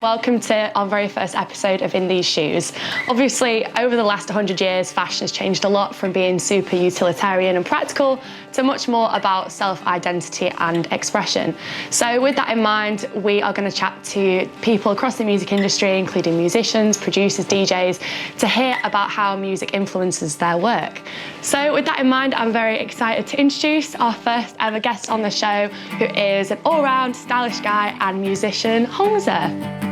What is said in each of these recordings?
Welcome to our very first episode of In These Shoes. Obviously, over the last 100 years, fashion has changed a lot from being super utilitarian and practical to much more about self-identity and expression. So with that in mind, we are going to chat to people across the music industry, including musicians, producers, DJs, to hear about how music influences their work. So with that in mind, I'm very excited to introduce our first ever guest on the show, who is an all-round stylish guy and musician, Hongza.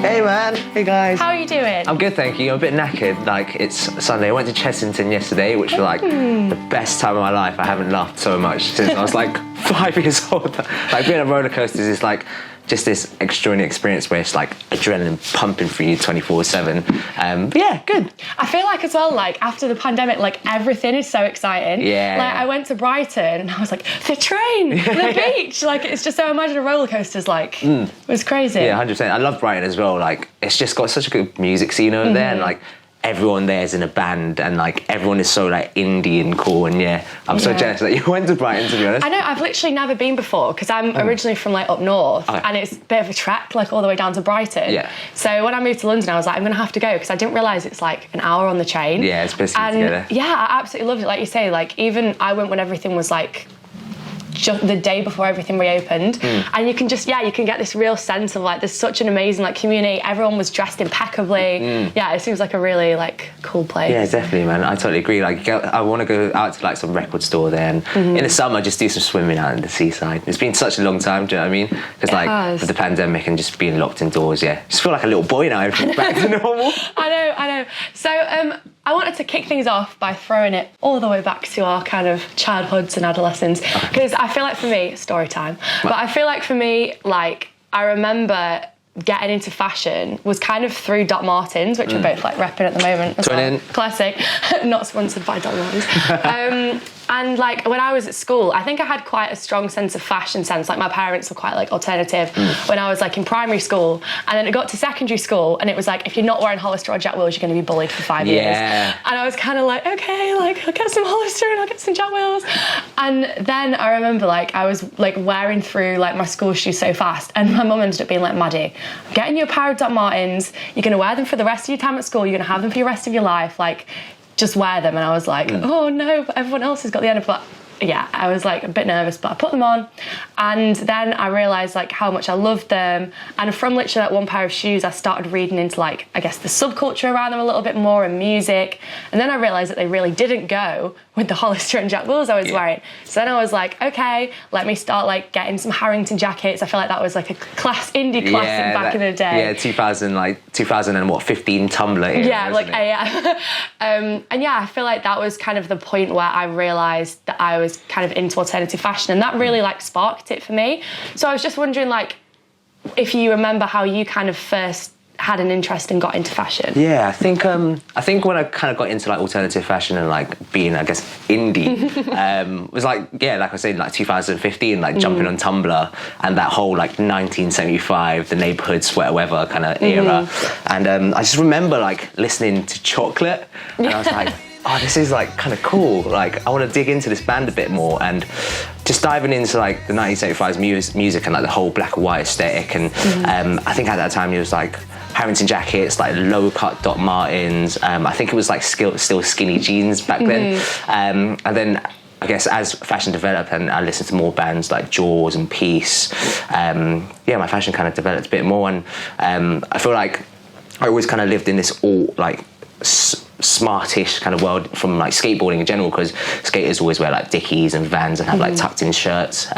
Hey man, hey guys. How are you doing? I'm good, thank you. I'm a bit knackered. Like, it's Sunday. I went to Chessington yesterday, which was like the best time of my life. I haven't laughed so much since I was like 5 years old. Like, being on roller coasters is like just this extraordinary experience where it's like adrenaline pumping for you 24/7. But yeah, good. I feel like as well, like after the pandemic, like everything is so exciting. Yeah. Like I went to Brighton and I was like, the train, the beach. Like it's just so, imagine a roller coaster's like, it was crazy. Yeah, 100%. I love Brighton as well. Like, it's just got such a good music scene over there, and like everyone there is in a band, and like everyone is so like indie and cool, and yeah, I'm so jealous that you went to Brighton, to be honest. I know, I've literally never been before because I'm originally from like up north, and it's a bit of a trek, like all the way down to Brighton. Yeah. So when I moved to London, I was like, I'm gonna have to go because I didn't realise it's like an hour on the train. Yeah, it's busy together. Yeah, I absolutely loved it. Like you say, like even I went when everything was like just the day before everything reopened, and you can just you can get this real sense of like there's such an amazing like community. Everyone was dressed impeccably. Yeah, it seems like a really like cool place. Yeah, definitely, man. I totally agree. Like, I want to go out to like some record store there, and in the summer just do some swimming out in the seaside. It's been such a long time, do you know what I mean? Because like with the pandemic and just being locked indoors, just feel like a little boy now. Everything's back to normal. I know. So I wanted to kick things off by throwing it all the way back to our kind of childhoods and adolescence, because I feel like for me, story time, but I feel like for me, like I remember getting into fashion was kind of through Doc Martens, which we're both like repping at the moment as well. Classic. Not sponsored by Doc Martens. And like when I was at school, I think I had quite a strong sense of fashion sense. Like my parents were quite like alternative when I was like in primary school, and then it got to secondary school, and it was like if you're not wearing Hollister or Jack Wills, you're going to be bullied for 5 years. And I was kind of like, okay, like I'll get some Hollister and I'll get some Jack Wills. And then I remember like I was like wearing through like my school shoes so fast, and my mum ended up being like, Maddi, I'm getting you a pair of Doc Martens. You're going to wear them for the rest of your time at school. You're going to have them for the rest of your life. Like, just wear them. And I was like, oh no, but everyone else has got the end of it. Yeah, I was like a bit nervous, but I put them on, and then I realised like how much I loved them, and from literally that one pair of shoes I started reading into like I guess the subculture around them a little bit more, and music, and then I realised that they really didn't go with the Hollister and Jack Wills I was wearing. So then I was like, okay, let me start like getting some Harrington jackets. I feel like that was like a indie classic back in the day. Yeah, 2015 Tumblr era, yeah, like and yeah, I feel like that was kind of the point where I realised that I was kind of into alternative fashion, and that really like sparked it for me. So I was just wondering like if you remember how you kind of first had an interest and got into fashion. Yeah, I think when I kind of got into like alternative fashion and like being, I guess, indie, was like, like I said, like 2015, like jumping on Tumblr and that whole like 1975, the neighborhood sweater weather kind of era. And I just remember like listening to Chocolate, and I was like, oh, this is like kind of cool. Like, I want to dig into this band a bit more, and just diving into like the 1975's music and like the whole black and white aesthetic. And I think at that time it was like Harrington jackets, like low cut Doc Martens. I think it was like still skinny jeans back then. And then I guess as fashion developed and I listened to more bands like Jaws and Peace, my fashion kind of developed a bit more. And I feel like I always kind of lived in this all like smartish kind of world from like skateboarding in general, because skaters always wear like Dickies and Vans and have like tucked in shirts. So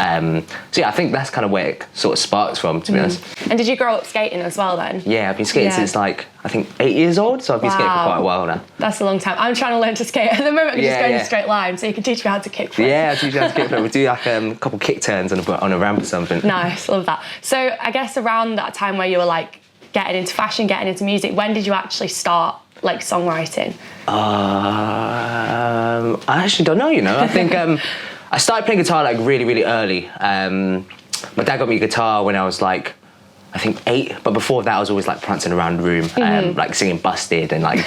yeah, I think that's kind of where it sort of sparks from, to be honest. And did you grow up skating as well then? Yeah, I've been skating since like I think 8 years old, so I've been skating for quite a while now. That's a long time. I'm trying to learn to skate at the moment. I'm just going in a straight line, so you can teach me how to kick flip. Yeah, I'll teach you how to kick flip. We'll do like a couple kick turns on a ramp or something. Nice, love that. So I guess around that time where you were like getting into fashion, getting into music, when did you actually start like songwriting? I actually don't know, you know. I think I started playing guitar like really, really early. My dad got me a guitar when I was like, I think 8, but before that I was always like prancing around the room, like singing Busted and like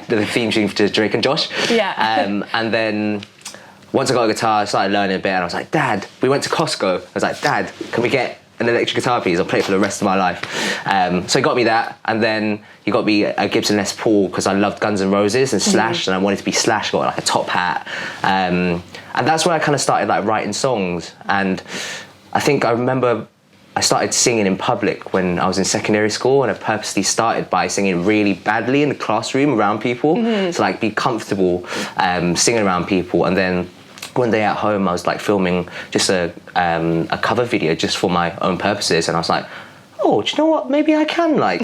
the theme tune to Drake and Josh. Yeah. And then once I got a guitar, I started learning a bit, and I was like, Dad, we went to Costco. I was like, Dad, can we get an electric guitar, please? I'll play it for the rest of my life. So he got me that, and then he got me a Gibson Les Paul because I loved Guns N' Roses and Slash, and I wanted to be Slash. Got like a top hat, and that's where I kind of started like writing songs. And I think I remember I started singing in public when I was in secondary school, and I purposely started by singing really badly in the classroom around people to like be comfortable singing around people. And then one day at home, I was like filming just a cover video just for my own purposes, and I was like, oh, do you know what? Maybe I can like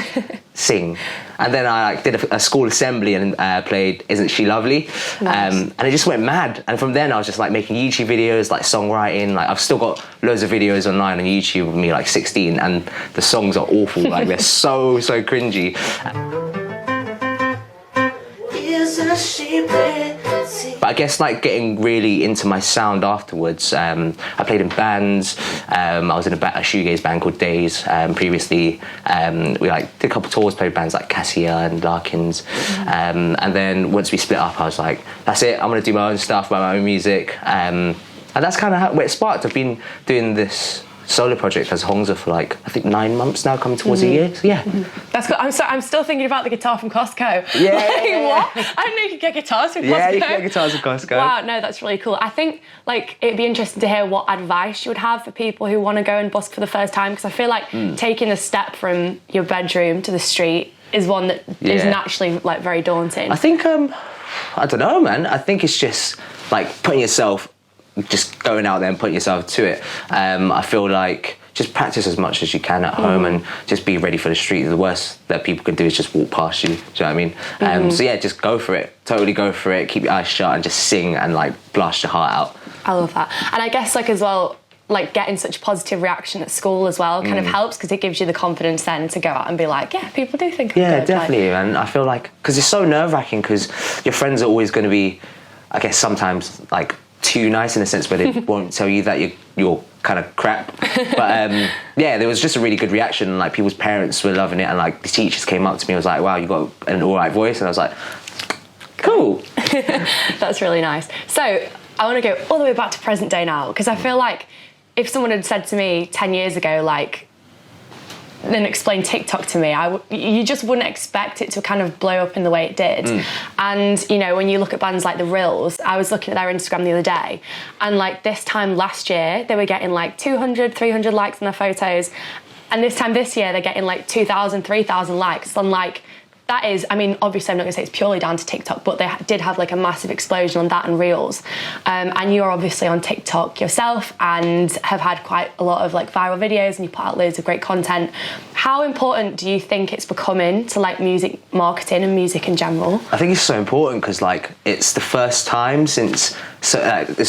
sing. And then I like did a school assembly and played "Isn't She Lovely," and it just went mad. And from then I was just like making YouTube videos, like songwriting. Like I've still got loads of videos online on YouTube of me like 16, and the songs are awful. Like they're so cringy. But I guess like getting really into my sound afterwards, I played in bands. I was in a shoegaze band called Days previously. We like did a couple tours, played bands like Cassia and Larkins. And then once we split up, I was like, that's it, I'm gonna do my own stuff, my own music. And that's kind of where it sparked. I've been doing this solo project as Hongza for like, I think 9 months now, coming towards a year. So yeah. That's good. I'm still thinking about the guitar from Costco. Yeah. Like, what? I didn't know you could get guitars from Costco. Yeah, you can get guitars from Costco. Wow, no, that's really cool. I think like it'd be interesting to hear what advice you would have for people who want to go and busk for the first time, because I feel like taking the step from your bedroom to the street is one that is naturally like very daunting. I think, I don't know, man. I think it's just like putting yourself, just going out there and putting yourself to it. I feel like just practice as much as you can at home and just be ready for the street. The worst that people can do is just walk past you. Do you know what I mean? So yeah, just go for it. Totally go for it. Keep your eyes shut and just sing and like blast your heart out. I love that. And I guess like as well, like getting such positive reaction at school as well kind of helps, because it gives you the confidence then to go out and be like, yeah, people do think I'm good. Definitely. And I feel like, because it's so nerve-wracking, because your friends are always going to be, I guess sometimes like too nice in a sense where they won't tell you that you're kind of crap. But yeah, there was just a really good reaction. Like people's parents were loving it, and like the teachers came up to me and was like, wow, you got an all right voice. And I was like, cool. That's really nice. So I want to go all the way back to present day now, because I feel like if someone had said to me 10 years ago, like, then explain TikTok to me, you just wouldn't expect it to kind of blow up in the way it did. And you know, when you look at bands like the Rills, I was looking at their Instagram the other day, and like this time last year they were getting like 200, 300 likes on their photos, and this time this year they're getting like 2,000, 3,000 likes. And like that is, I mean, obviously I'm not gonna say it's purely down to TikTok, but they did have like a massive explosion on that and Reels. And you're obviously on TikTok yourself and have had quite a lot of like viral videos, and you put out loads of great content. How important do you think it's becoming to like music marketing and music in general? I think it's so important because like it's the first time since, it's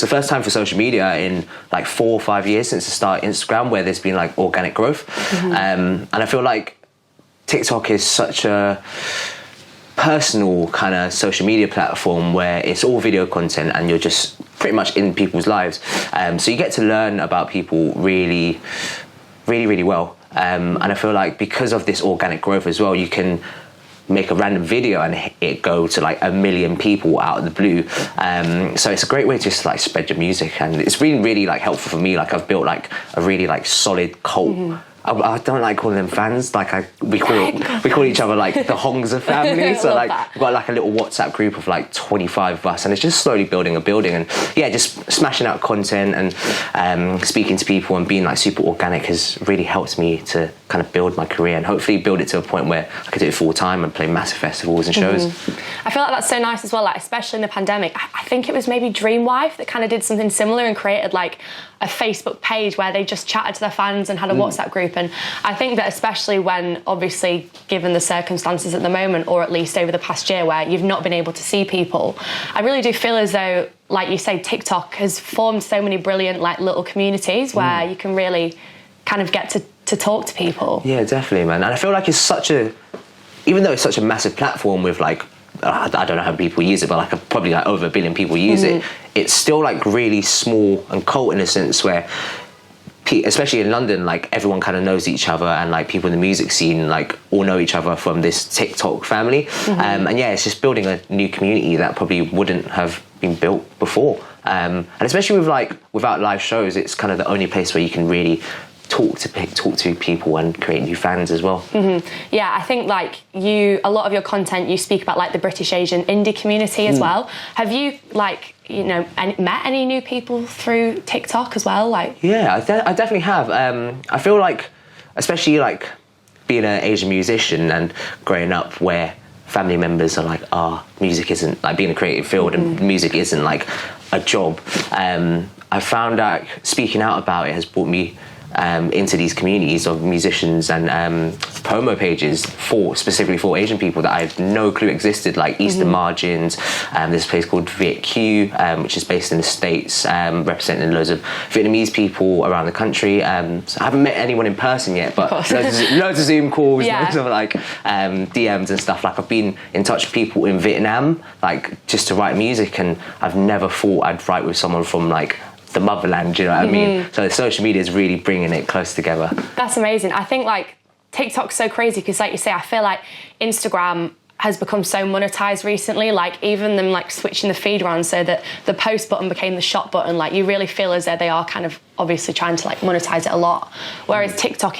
the first time for social media in like 4 or 5 years since the start of Instagram where there's been like organic growth. And I feel like TikTok is such a personal kind of social media platform where it's all video content and you're just pretty much in people's lives. So you get to learn about people really, really, really well. And I feel like because of this organic growth as well, you can make a random video and it go to like 1 million people out of the blue. So it's a great way to just like spread your music, and it's really, really like helpful for me. Like I've built like a really like solid cult. I don't like calling them fans. Like we call each other like the Hongza family. So like we've got like a little WhatsApp group of like 25 of us, and it's just slowly building a building. And yeah, just smashing out content and speaking to people and being like super organic has really helped me to kind of build my career and hopefully build it to a point where I could do it full time and play massive festivals and shows. I feel like that's so nice as well. Like especially in the pandemic, I think it was maybe Dreamwife that kind of did something similar and created like a Facebook page where they just chatted to their fans and had a WhatsApp group. And I think that especially when, obviously, given the circumstances at the moment, or at least over the past year where you've not been able to see people, I really do feel as though, like you say, TikTok has formed so many brilliant like little communities where you can really kind of get to talk to people. Yeah, definitely, man. And I feel like it's such a, even though it's such a massive platform with like, I don't know how people use it, but like probably like over 1 billion people use it, it's still like really small and cult in a sense where, especially in London, like everyone kind of knows each other, and like people in the music scene like all know each other from this TikTok family. And yeah, it's just building a new community that probably wouldn't have been built before. And especially with like without live shows, it's kind of the only place where you can really talk to people and create new fans as well. Yeah, I think like a lot of your content, you speak about like the British Asian indie community as well. Have you like, you know, met any new people through TikTok as well? Like, yeah, I definitely have. I feel like, especially like being an Asian musician and growing up where family members are like, music isn't like being a creative field and music isn't like a job. I found out speaking out about it has brought me into these communities of musicians and promo pages specifically for Asian people that I had no clue existed, like Eastern Margins, this place called Viet Q, which is based in the States, representing loads of Vietnamese people around the country. So I haven't met anyone in person yet, but loads of Zoom calls, loads of like DMs and stuff. Like I've been in touch with people in Vietnam, like just to write music, and I've never thought I'd write with someone from like the motherland, you know what I mean? So social media is really bringing it close together. That's amazing. I think like TikTok's so crazy because like you say, I feel like Instagram has become so monetized recently, like even them like switching the feed around so that the post button became the shop button, like you really feel as though they are kind of obviously trying to like monetize it a lot. Whereas TikTok,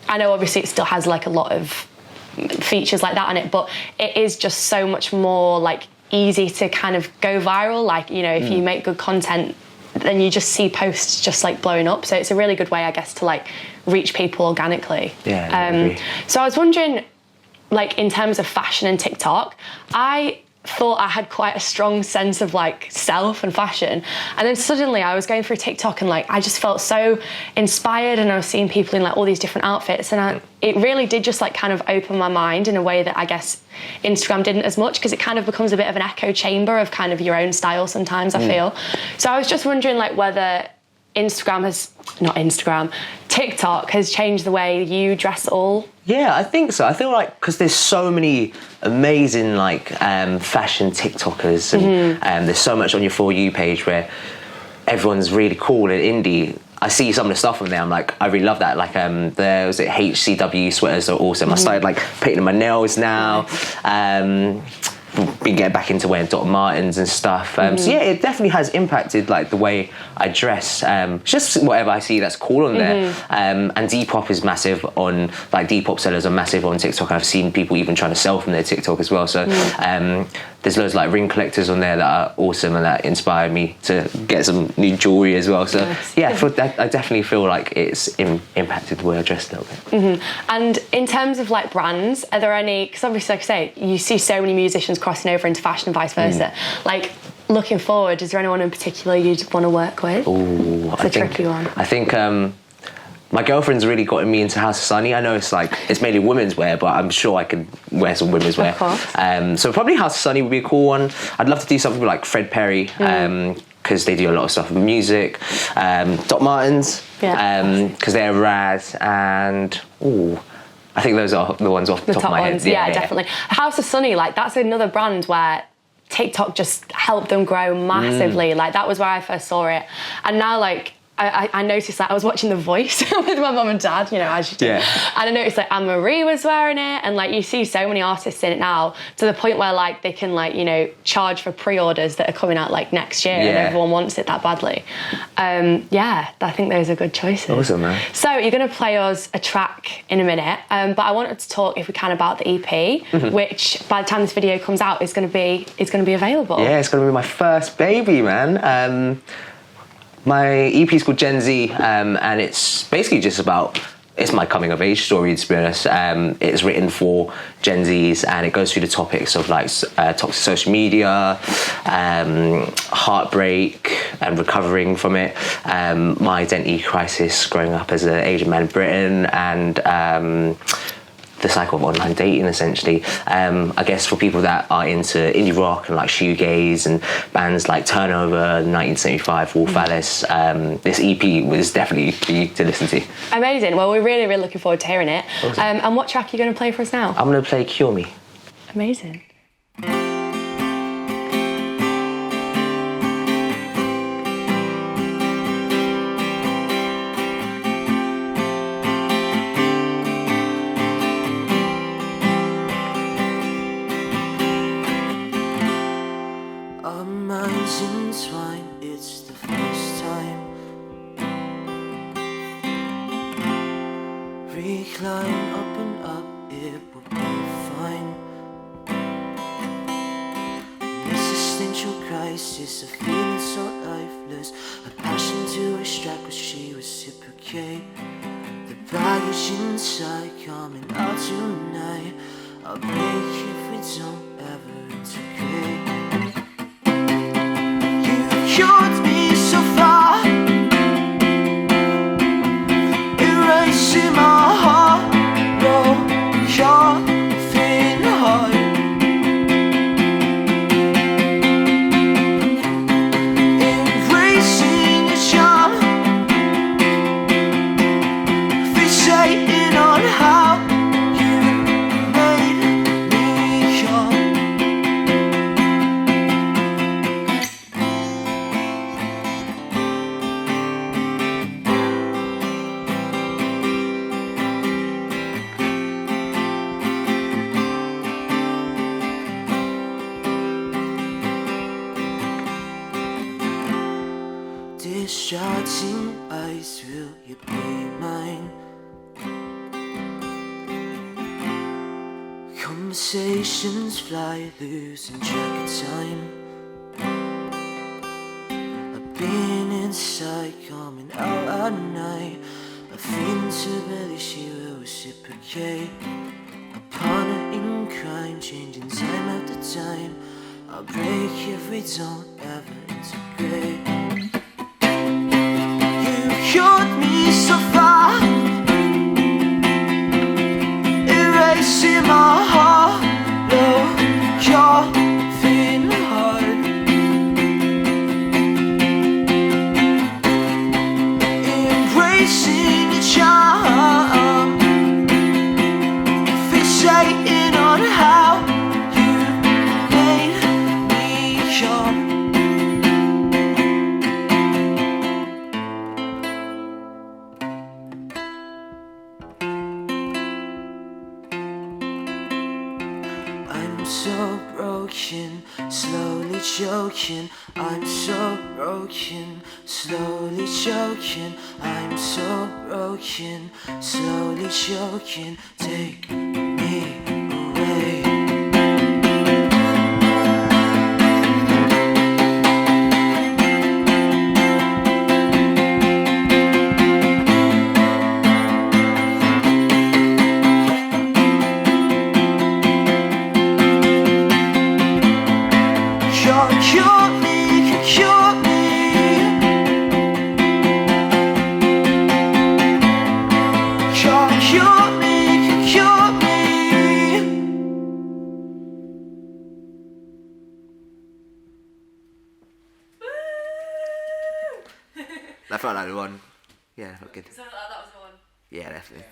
I know obviously it still has like a lot of features like that on it, but it is just so much more like easy to kind of go viral. Like, you know, if you make good content, then you just see posts just like blowing up. So it's a really good way, I guess, to like reach people organically. Yeah, I agree. So I was wondering, like in terms of fashion and TikTok, I thought I had quite a strong sense of like self and fashion, and then suddenly I was going through TikTok and like I just felt so inspired, and I was seeing people in like all these different outfits, and it really did just like kind of open my mind in a way that I guess Instagram didn't as much, because it kind of becomes a bit of an echo chamber of kind of your own style sometimes, I feel. So I was just wondering like whether TikTok has changed the way you dress at all. Yeah, I think so. I feel like because there's so many amazing like fashion TikTokers, and there's so much on your For You page where everyone's really cool and indie. I see some of the stuff on there, I'm like, I really love that. Like there was HCW sweaters are awesome. I started like painting my nails now. Been getting back into wearing Dr. Martens and stuff. So yeah, it definitely has impacted like the way I dress. Just whatever I see that's cool on there. And Depop is massive on, like Depop sellers are massive on TikTok. I've seen people even trying to sell from their TikTok as well. So there's loads of like ring collectors on there that are awesome and that inspired me to get some new jewellery as well. So yeah, I definitely feel like it's impacted the way I dress a little bit. And in terms of like brands, are there any, because obviously like I say, you see so many musicians crossing over into fashion and vice versa. Like looking forward, is there anyone in particular you'd want to work with? Oh, it's a tricky one. I think my girlfriend's really gotten me into House of Sunny. I know it's mainly women's wear, but I'm sure I could wear some women's wear. Of course. So probably House of Sunny would be a cool one. I'd love to do something like Fred Perry, because they do a lot of stuff with music. Doc Martens, because they're rad, and I think those are the ones off the top of my head. Yeah, definitely. House of Sunny, like that's another brand where TikTok just helped them grow massively. Like that was where I first saw it, and now like I noticed that I was watching The Voice with my mum and dad, you know, as you do. And I noticed like Anne-Marie was wearing it, and like you see so many artists in it now, to the point where like they can like, you know, charge for pre-orders that are coming out like next year, and everyone wants it that badly. I think those are good choices. Awesome, man. So you're going to play us a track in a minute, but I wanted to talk, if we can, about the EP, which by the time this video comes out is going to be available. Yeah, it's going to be my first baby, man. My EP is called Gen Z, and it's basically just about, it's my coming of age story, to be honest. It's written for Gen Zs, and it goes through the topics of like toxic social media, heartbreak and recovering from it, my identity crisis growing up as an Asian man in Britain, and the cycle of online dating, essentially. I guess for people that are into indie rock and like shoegaze and bands like Turnover, 1975, Wolf Alice, this EP was definitely for you to listen to. Amazing. Well, we're really, really looking forward to hearing it. Awesome. And what track are you going to play for us now? I'm going to play Cure Me. Amazing. Our minds entwine, it we climb up and up, it will be fine. An existential crisis, a feeling so lifeless, a passion to extract what she reciprocate. The baggage inside coming out tonight. I'll break if we don't ever integrate. You cured me so far, erasing my heart. No, you're thin heart. Embracing the charm, fixating on how distracting eyes, will you be mine? Conversations fly, losing track of time. I've been inside, coming out at night. A feeling to believe she will reciprocate. A partner in crime, changing time after time. I'll break if we don't ever integrate. Cured me so far, erasing my heart. No, you're thin heart. Embracing the charm, fixating on how you made me young. I'm so broken, slowly choking. I'm so broken, slowly choking. I'm so broken, slowly choking. Take me away. Cure me, cure me. Cure me, cure me. That felt like the one. Yeah, felt good. So that was the one. Yeah, definitely.